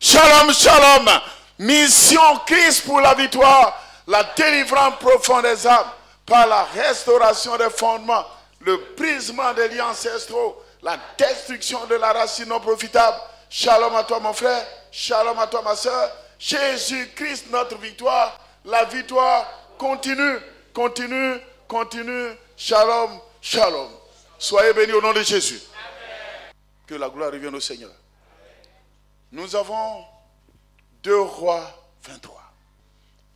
Shalom, shalom. Mission Christ pour la victoire, la délivrance profonde des âmes par la restauration des fondements, le brisement des liens ancestraux, la destruction de la racine non profitable. Shalom à toi mon frère, shalom à toi ma soeur. Jésus-Christ notre victoire, la victoire continue, continue, continue. Shalom, shalom. Soyez bénis au nom de Jésus. Amen. Que la gloire revienne au Seigneur. Nous avons 2 Rois 23.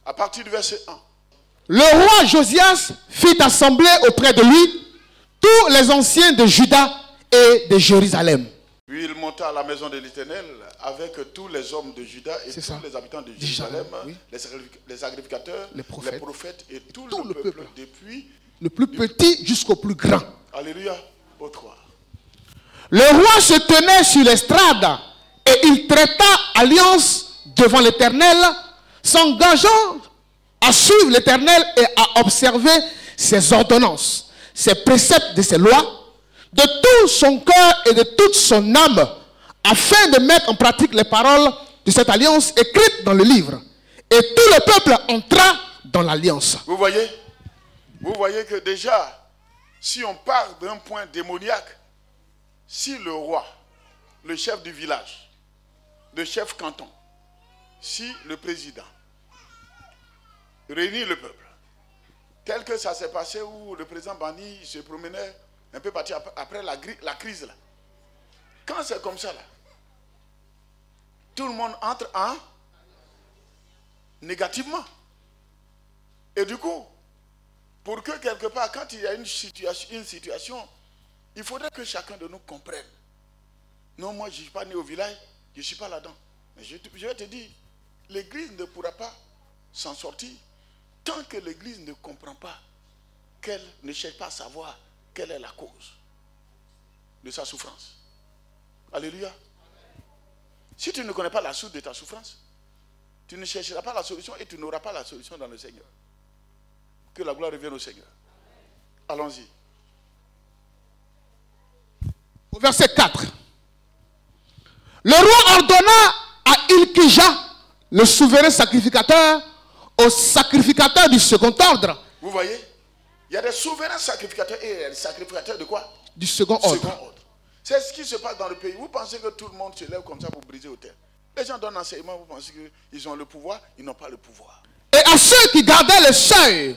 À partir du verset 1. Le roi Josias fit assembler auprès de lui tous les anciens de Juda et de Jérusalem. Puis il monta à la maison de l'Éternel avec tous les hommes de Juda et tous les habitants de Jérusalem, oui. les sacrificateurs, les prophètes et tout le peuple, depuis le plus petit jusqu'au plus grand. Alléluia, au 3. Le roi se tenait sur l'estrade et il traita alliance devant l'Éternel, s'engageant à suivre l'Éternel et à observer ses ordonnances, ses préceptes de ses lois, de tout son cœur et de toute son âme, afin de mettre en pratique les paroles de cette alliance écrite dans le livre. Et tout le peuple entra dans l'alliance. Vous voyez que déjà, si on part d'un point démoniaque, si le roi, le chef du village, le chef canton, si le président réunit le peuple, tel que ça s'est passé où le président Bani se promenait un peu parti après la crise là. Quand c'est comme ça là, tout le monde entre en négativement. Et du coup, pour que quelque part, quand il y a une situation, il faudrait que chacun de nous comprenne. Non, moi je ne suis pas né au village, je ne suis pas là-dedans. Mais je vais te dire, l'église ne pourra pas s'en sortir tant que l'église ne comprend pas, qu'elle ne cherche pas à savoir quelle est la cause de sa souffrance. Alléluia. Si tu ne connais pas la source de ta souffrance, tu ne chercheras pas la solution et tu n'auras pas la solution dans le Seigneur. Que la gloire revienne au Seigneur. Allons-y. Au verset 4. Le roi ordonna à Ilkija, le souverain sacrificateur, au sacrificateur du second ordre. Vous voyez, il y a des souverains sacrificateurs et des sacrificateurs de quoi? Du second ordre. C'est ce qui se passe dans le pays. Vous pensez que tout le monde se lève comme ça pour briser l'autel? Les gens donnent enseignement, vous pensez qu'ils ont le pouvoir, ils n'ont pas le pouvoir. Et à ceux qui gardaient le seuil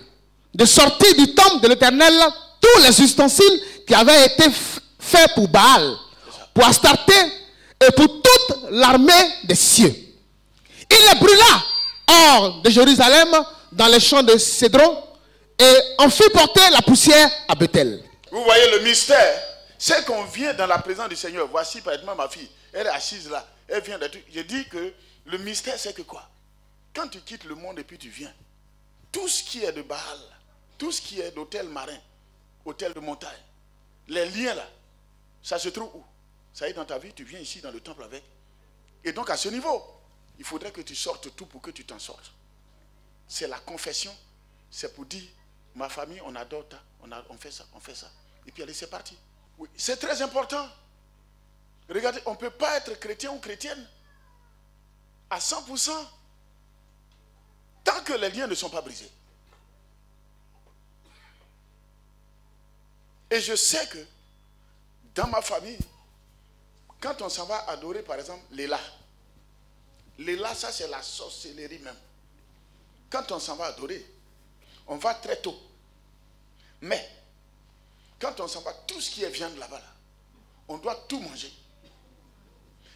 de sortie du temple de l'Éternel, tous les ustensiles qui avaient été faits pour Baal, pour Astarté et pour toute l'armée des cieux. Il les brûla hors de Jérusalem dans les champs de Cédron et en fit porter la poussière à Bethel. Vous voyez le mystère, c'est qu'on vient dans la présence du Seigneur. Voici par exemple ma fille, elle est assise là, elle vient d'être. Je dis que le mystère c'est que quoi? Quand tu quittes le monde et puis tu viens, tout ce qui est de Baal, tout ce qui est d'hôtel marin, hôtel de montagne, les liens là, ça se trouve où? Ça est dans ta vie, tu viens ici dans le temple avec. Et donc à ce niveau, il faudrait que tu sortes tout pour que tu t'en sortes. C'est la confession, c'est pour dire, ma famille, on adore, on fait ça, on fait ça. Et puis allez, c'est parti. Oui, c'est très important. Regardez, on ne peut pas être chrétien ou chrétienne à 100% tant que les liens ne sont pas brisés. Et je sais que dans ma famille, quand on s'en va adorer par exemple Léla, ça c'est la sorcellerie même. Quand on s'en va adorer, on va très tôt. Mais, quand on s'en va, tout ce qui est viande là-bas, là, on doit tout manger.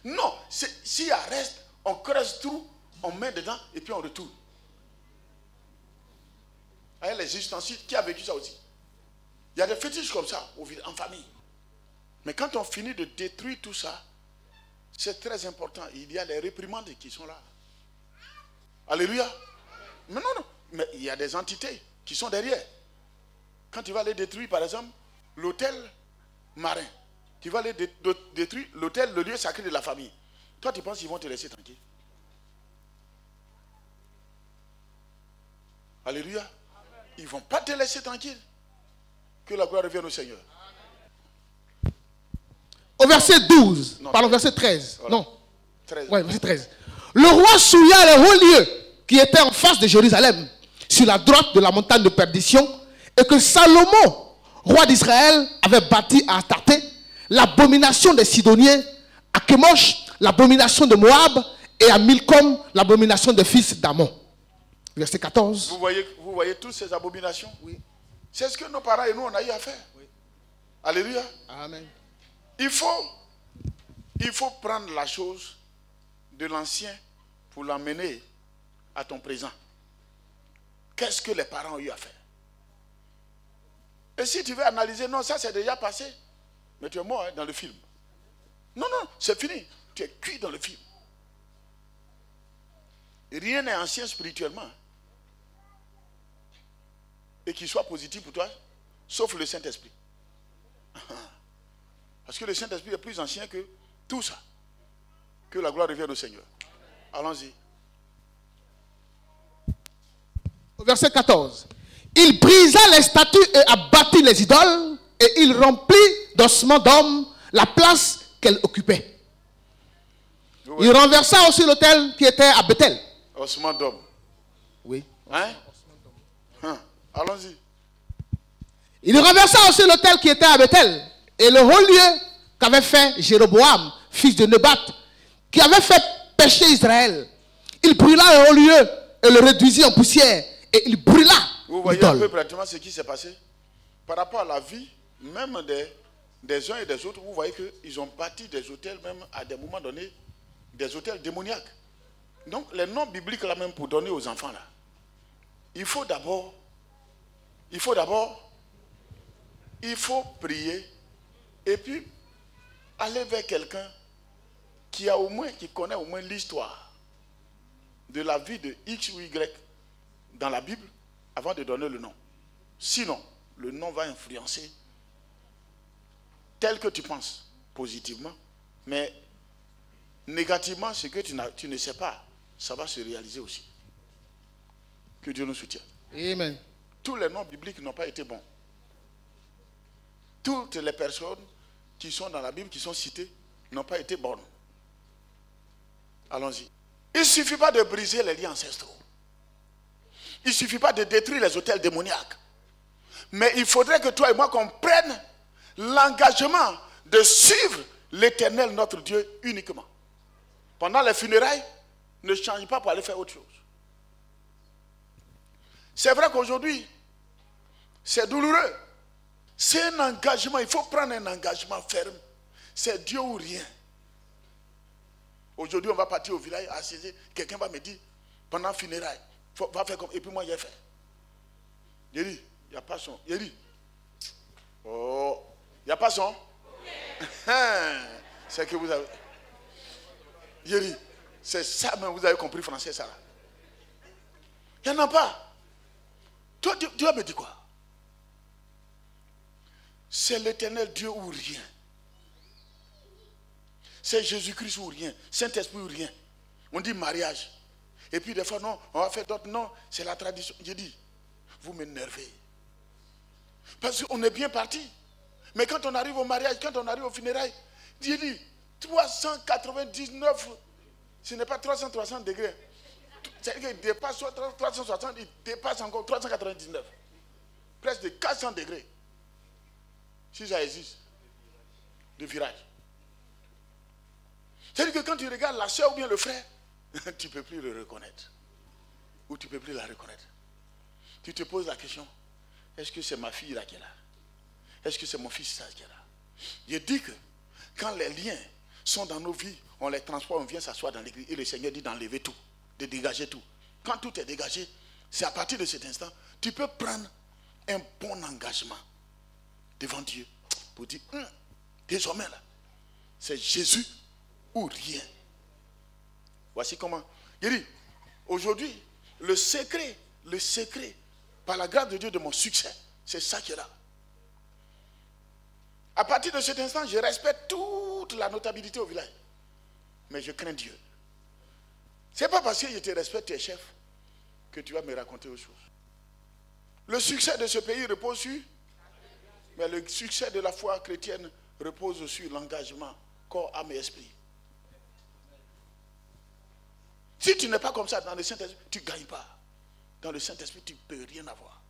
Non, s'il y a reste, on creuse tout, on met dedans et puis on retourne. Avec les ustensiles, qui a vécu ça aussi? Il y a des fétiches comme ça en famille. Mais quand on finit de détruire tout ça, c'est très important. Il y a les réprimandes qui sont là. Alléluia. Mais non, mais il y a des entités qui sont derrière. Quand tu vas les détruire, par exemple, l'hôtel marin, tu vas les détruire, l'hôtel, le lieu sacré de la famille. Toi, tu penses qu'ils vont te laisser tranquille? Alléluia. Ils ne vont pas te laisser tranquille. Que la gloire revienne au Seigneur. Au verset 12, pardon, verset 13. Voilà. Non. 13. Ouais, verset 13. Le roi souilla les hauts lieux qui étaient en face de Jérusalem, sur la droite de la montagne de perdition, et que Salomon, roi d'Israël, avait bâti à Tarté, l'abomination des Sidoniens, à Kémosh, l'abomination de Moab, et à Milcom, l'abomination des fils d'Amon. Verset 14. Vous voyez toutes ces abominations? Oui. C'est ce que nos parents et nous, on a eu à faire. Oui. Alléluia. Amen. Il faut prendre la chose de l'ancien pour l'emmener à ton présent. Qu'est-ce que les parents ont eu à faire? Et si tu veux analyser, non, ça c'est déjà passé. Mais tu es mort dans le film. Non, non, c'est fini. Tu es cuit dans le film. Rien n'est ancien spirituellement. Et qu'il soit positif pour toi, sauf le Saint-Esprit. Parce que le Saint-Esprit est plus ancien que tout ça. Que la gloire revienne au Seigneur. Allons-y. Verset 14. Il brisa les statues et abattit les idoles, et il remplit d'ossements d'hommes la place qu'elle occupait. Il renversa aussi l'autel qui était à Bethel. Ossements d'hommes. Oui. Hein? Allons-y. Il renversa aussi l'autel qui était à Bethel, et le haut lieu qu'avait fait Jéroboam, fils de Nebat, qui avait fait pécher Israël. Il brûla le haut lieu et le réduisit en poussière, et il brûla. Vous voyez un peu pratiquement ce qui s'est passé par rapport à la vie, même des uns et des autres. Vous voyez qu'ils ont bâti des hôtels, même à des moments donnés, des hôtels démoniaques. Donc, les noms bibliques là même pour donner aux enfants là, il faut prier et puis aller vers quelqu'un qui connaît au moins l'histoire de la vie de X ou Y dans la Bible avant de donner le nom. Sinon, le nom va influencer tel que tu penses positivement, mais négativement, ce que tu ne sais pas, ça va se réaliser aussi. Que Dieu nous soutienne. Amen. Tous les noms bibliques n'ont pas été bons. Toutes les personnes qui sont dans la Bible, qui sont citées, n'ont pas été bonnes. Allons-y. Il ne suffit pas de briser les liens ancestraux. Il ne suffit pas de détruire les hôtels démoniaques. Mais il faudrait que toi et moi qu'on prenne l'engagement de suivre l'Éternel, notre Dieu, uniquement. Pendant les funérailles, ne change pas pour aller faire autre chose. C'est vrai qu'aujourd'hui, c'est douloureux. C'est un engagement, il faut prendre un engagement ferme. C'est Dieu ou rien. Aujourd'hui, on va partir au village, assiser. Quelqu'un va me dire, pendant le funérailles, va faire comme. Et puis moi, j'ai fait. J'ai dit, il n'y a pas son. J'ai dit, oh, il n'y a pas son. C'est que vous avez. J'ai dit, c'est ça, mais vous avez compris français, ça là. Il n'y en a pas. Toi, tu vas me dire quoi? C'est l'Éternel Dieu ou rien. C'est Jésus-Christ ou rien. Saint-Esprit ou rien. On dit mariage. Et puis des fois, non, on va faire d'autres. Non, c'est la tradition. J'ai dit, vous m'énervez. Parce qu'on est bien parti. Mais quand on arrive au mariage, quand on arrive au funérailles, j'ai dit, 399, ce n'est pas 360 degrés. C'est-à-dire qu'il dépasse 360, il dépasse encore 399. Presque de 400 degrés. Si ça existe. De virage. C'est-à-dire que quand tu regardes la soeur ou bien le frère, tu ne peux plus le reconnaître. Ou tu ne peux plus la reconnaître. Tu te poses la question, est-ce que c'est ma fille là qui est là? Est-ce que c'est mon fils là qui est là? Je dis que quand les liens sont dans nos vies, on les transporte, on vient s'asseoir dans l'église et le Seigneur dit d'enlever tout, de dégager tout. Quand tout est dégagé, c'est à partir de cet instant, tu peux prendre un bon engagement devant Dieu pour dire, désormais là, c'est Jésus ou rien. Voici comment. Il dit, aujourd'hui, le secret, par la grâce de Dieu de mon succès, c'est ça qui est là. À partir de cet instant, je respecte toute la notabilité au village. Mais je crains Dieu. Ce n'est pas parce que je te respecte, tes chefs, que tu vas me raconter autre chose. Le succès de ce pays repose sur, mais le succès de la foi chrétienne repose sur l'engagement, corps, âme et esprit. Si tu n'es pas comme ça dans le Saint-Esprit, tu ne gagnes pas. Dans le Saint-Esprit, tu ne peux rien avoir.